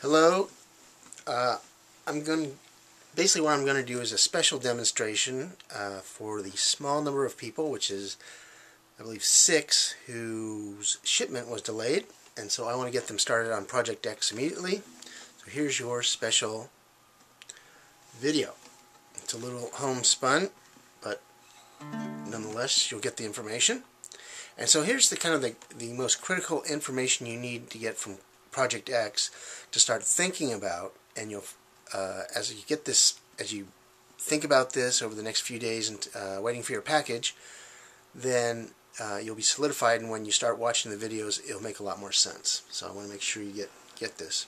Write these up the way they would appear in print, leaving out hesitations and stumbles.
Hello. Basically what I'm going to do is a special demonstration for the small number of people, which is I believe 6, whose shipment was delayed, and so I want to get them started on Project X immediately. So here's your special video. It's a little homespun, but nonetheless you'll get the information. And so here's the most critical information you need to get from Project X to start thinking about, and you'll as you think about this over the next few days and waiting for your package, then you'll be solidified, and when you start watching the videos it'll make a lot more sense. So I want to make sure you get this.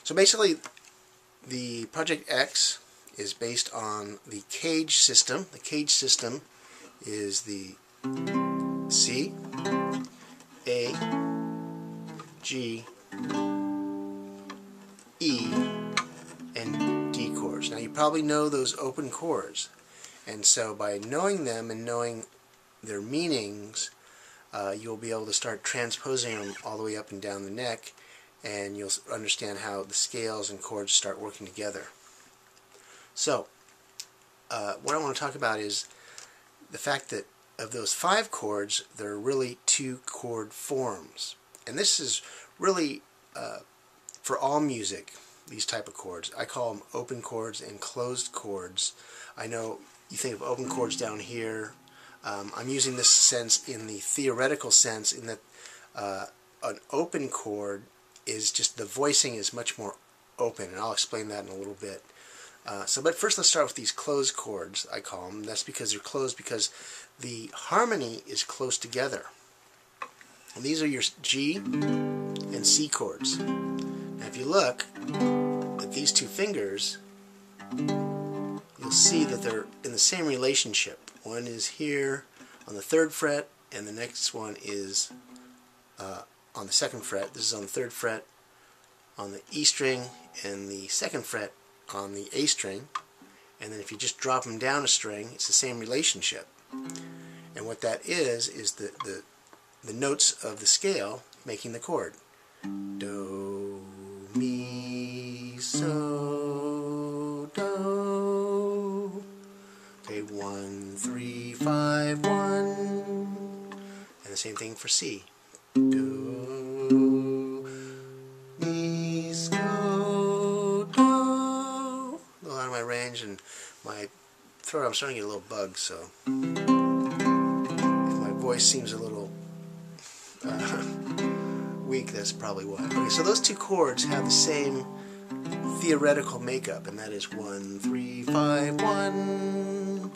So basically the Project X is based on the CAGE system. The CAGE system is the C, A, G, E, and D chords. Now you probably know those open chords, and so by knowing them and knowing their meanings, you'll be able to start transposing them all the way up and down the neck, and you'll understand how the scales and chords start working together. So what I want to talk about is the fact that of those 5 chords, there are really 2 chord forms. And this is really, for all music, these type of chords. I call them open chords and closed chords. I know you think of open chords down here. I'm using this sense in the theoretical sense, in that an open chord is just the voicing is much more open, and I'll explain that in a little bit. But first let's start with these closed chords, I call them. That's because they're closed because the harmony is close together. And these are your G and C chords. Now if you look at these 2 fingers, you'll see that they're in the same relationship. One is here on the 3rd fret, and the next one is on the 2nd fret. This is on the 3rd fret on the E string, and the 2nd fret on the A string. And then if you just drop them down a string, it's the same relationship. And what that is the notes of the scale making the chord. Do, mi, so, do. Okay, 1, 3, 5, 1. And the same thing for C. Do, mi, so, do. A little out of my range, and my throat, I'm starting to get a little bug, so if my voice seems a little weak, that's probably why. Okay, so those 2 chords have the same theoretical makeup, and that is 1, 3, 5, 1.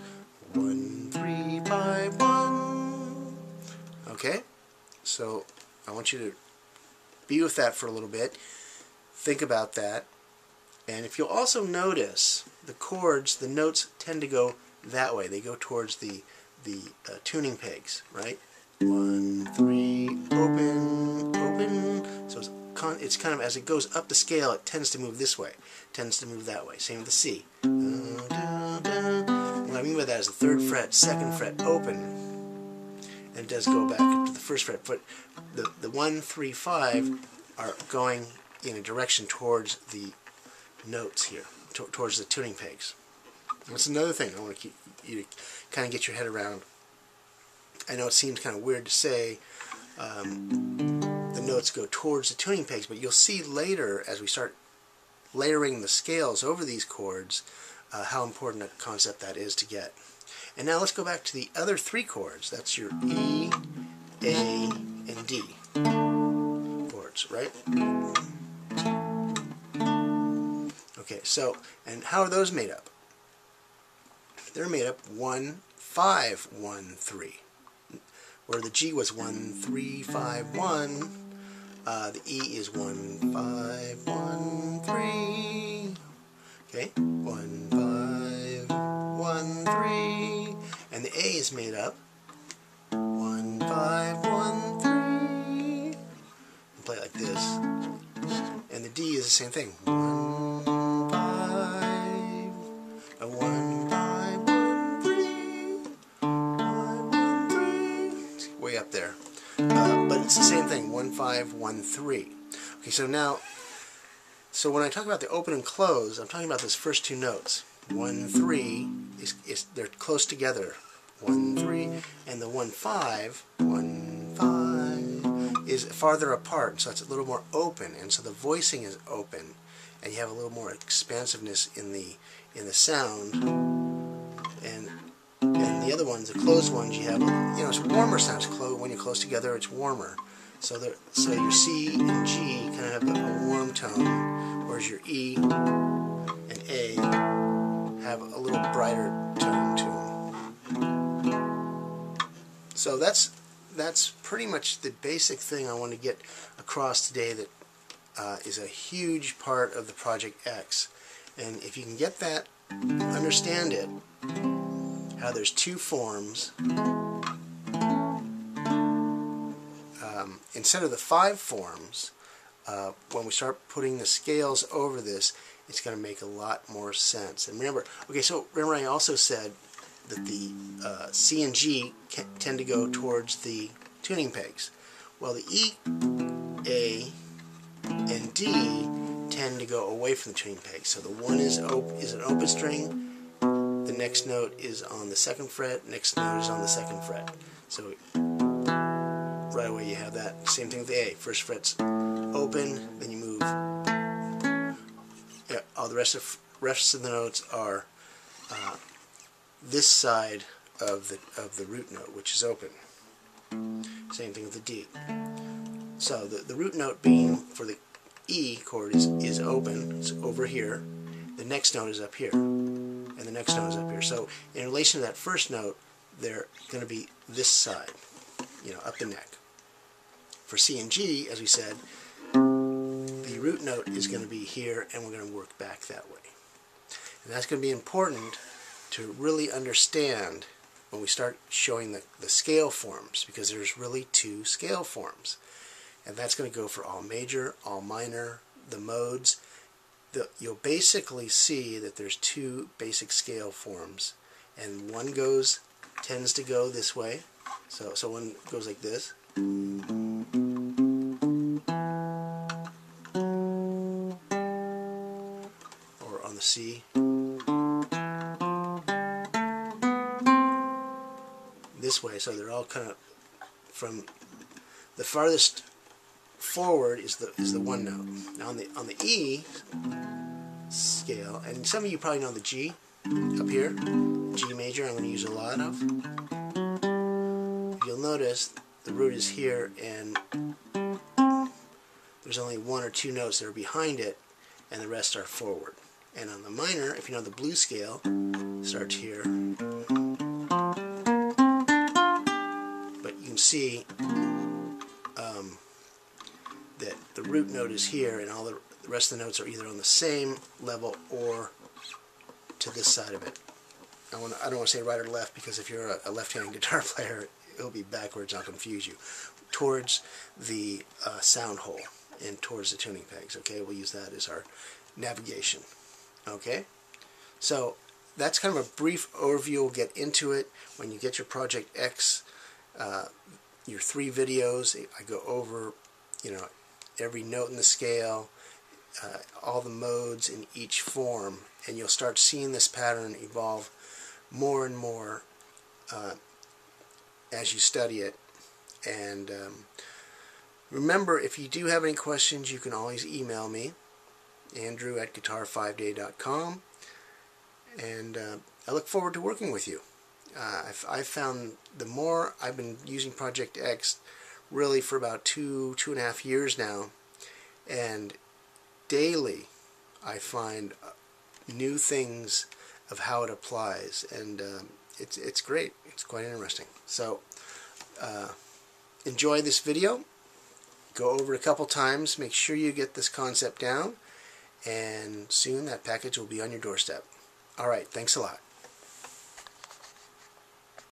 1, 3, 5, 1. Okay? So I want you to be with that for a little bit. Think about that. And if you'll also notice, the chords, the notes tend to go that way. They go towards the tuning pegs, right? 1, 3, open, open. So it's kind of, as it goes up the scale, it tends to move this way, tends to move that way. Same with the C. What I mean by that is the 3rd fret, 2nd fret, open, and it does go back up to the 1st fret. But the 1, 3, 5 are going in a direction towards the notes here, towards the tuning pegs. That's another thing I want to keep you to kind of get your head around. I know it seems kind of weird to say the notes go towards the tuning pegs, but you'll see later as we start layering the scales over these chords how important a concept that is to get. And now let's go back to the other 3 chords. That's your E, A, and D chords, right? Okay, so, and how are those made up? They're made up 1, 5, 1, 3. Where the G was 1, 3, 5, 1, the E is 1, 5, 1, 3. Okay, 1, 5, 1, 3. And the A is made up 1, 5, 1, 3. And play it like this. And the D is the same thing. 1, 5, 1, 5, 1, 3. 1, 1, 3. It's way up there. But it's the same thing. 1, 5, 1, 3. Okay, so now So when I talk about the open and close, I'm talking about those first two notes. 1, 3, they're close together. 1, 3, and the 1, 5, 1, 5 is farther apart, so it's a little more open, and so the voicing is open, and you have a little more expansiveness in the sound. And the other ones, the closed ones, you have, it's warmer sounds. When you're close together, it's warmer. So your C and G kind of have a warm tone, whereas your E and A have a little brighter tone to them. So that's pretty much the basic thing I want to get across today that is a huge part of the Project X. And if you can get that, understand it, how there's two forms, instead of the 5 forms, when we start putting the scales over this, it's going to make a lot more sense. And remember I also said that the C and G tend to go towards the tuning pegs. Well, the E, A, and D tend to go away from the tuning pegs. So the 1 is an open string, the next note is on the 2nd fret, next note is on the 2nd fret. So right away you have that. Same thing with the A. First fret's open, then you move. All the rest of the notes are this side of the root note, which is open. Same thing with the D. So the root note being for the E chord is open. It's over here. The next note is up here, and the next note is up here. So in relation to that first note, they're going to be this side, up the neck. For C and G, as we said, the root note is going to be here, and we're going to work back that way. And that's going to be important to really understand when we start showing the scale forms, because there's really 2 scale forms. And that's going to go for all major, all minor, the modes. You'll basically see that there's 2 basic scale forms, and one tends to go this way. So one goes like this. Or on the C. This way, so they're all kind of from the farthest forward is the 1 note. Now on the E scale, and some of you probably know the G up here, G major, I'm going to use a lot of. You'll notice the root is here, and there's only 1 or 2 notes that are behind it, and the rest are forward. And on the minor, if you know the blues scale, starts here. But you can see that the root note is here, and all the rest of the notes are either on the same level or to this side of it. I don't want to say right or left, because if you're a left-handed guitar player, it'll be backwards. I'll confuse you. Towards the sound hole and towards the tuning pegs. Okay, we'll use that as our navigation. Okay, so that's kind of a brief overview. We'll get into it when you get your Project X. Your 3 videos, I go over, every note in the scale, all the modes in each form, and you'll start seeing this pattern evolve more and more as you study it. And remember, if you do have any questions, you can always email me, andrew@guitar5day.com, and I look forward to working with you. I've found the more I've been using Project X really for about 2.5 years now, and daily I find new things of how it applies, and it's great. It's quite interesting. So enjoy this video. Go over it a couple times. Make sure you get this concept down, and soon that package will be on your doorstep. Alright, thanks a lot.